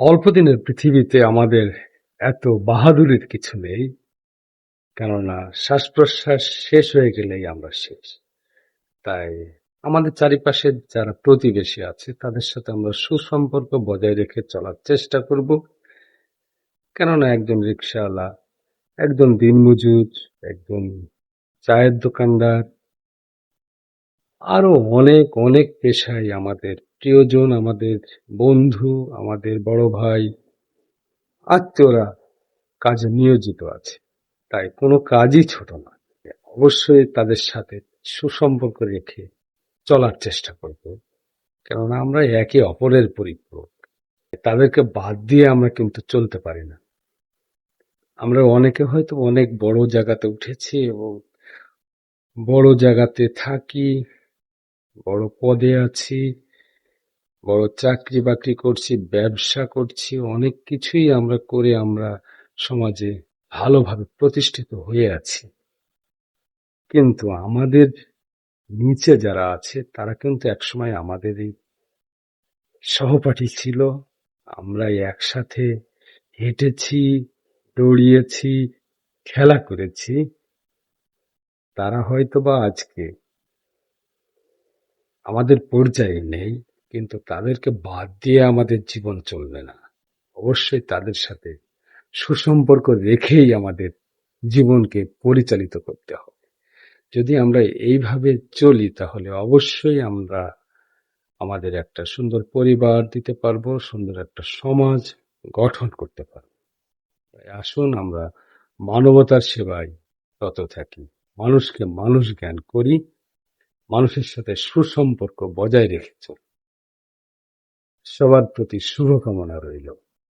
অল্প দিনের পৃথিবীতে আমাদের এত বাহাদুরির কিছু নেই, কেননা শ্বাস-প্রশ্বাস শেষ হয়ে গেলেই আমরা শেষ। তাই আমাদের চারিপাশে যারা প্রতিবেশী আছে তাদের সাথে আমরা সুসম্পর্ক বজায় রেখে চলার চেষ্টা করব। কেননা একজন রিকশাওয়ালা, একজন দিনমজুর, একজন চায়ের দোকানদার, আরো অনেক অনেক পেশায় আমাদের প্রিয়জন, আমাদের বন্ধু, আমাদের বড় ভাই, আত্মীয়রা কাজে নিয়োজিত আছে। তাই কোনো কাজই ছোট নয়। অবশ্যই তাদের সাথে সুসম্পর্ক রেখে চলার চেষ্টা করব, কেননা আমরা একে অপরের পরিপূরক। তাদেরকে বাদ দিয়ে আমরা কিন্তু চলতে পারি না। আমরা অনেকে হয়তো অনেক বড় জায়গাতে উঠেছি এবং বড় জায়গাতে থাকি, বড় পদে আছি, বড় চাকরি বাকরি করছি, ব্যবসা করছি, অনেক কিছুই আমরা করে আমরা সমাজে ভালোভাবে প্রতিষ্ঠিত হয়ে আছি। কিন্তু আমাদের নিচে যারা আছে তারা কিন্তু একসময় আমাদেরই সহপাঠী ছিল। আমরা একসাথে হেঁটেছি, দৌড়িয়েছি, খেলা করেছি। তারা হয়তোবা আজকে আমাদের পর্যায়ে নেই, কিন্তু তাদেরকে বাদ দিয়ে আমাদের জীবন চলবে না। অবশ্যই তাদের সাথে সুসম্পর্ক রেখেই আমাদের জীবনকে পরিচালিত করতে হবে। যদি আমরা এইভাবে চলি তাহলে অবশ্যই আমরা আমাদের একটা সুন্দর পরিবার দিতে পারবো, সুন্দর একটা সমাজ গঠন করতে পারবো। তাই আসুন আমরা মানবতার সেবায় রত থাকি, মানুষকে মানুষ জ্ঞান করি, মানুষের সাথে সুসম্পর্ক বজায় রেখে চলি। সবার প্রতি শুভকামনা রইল।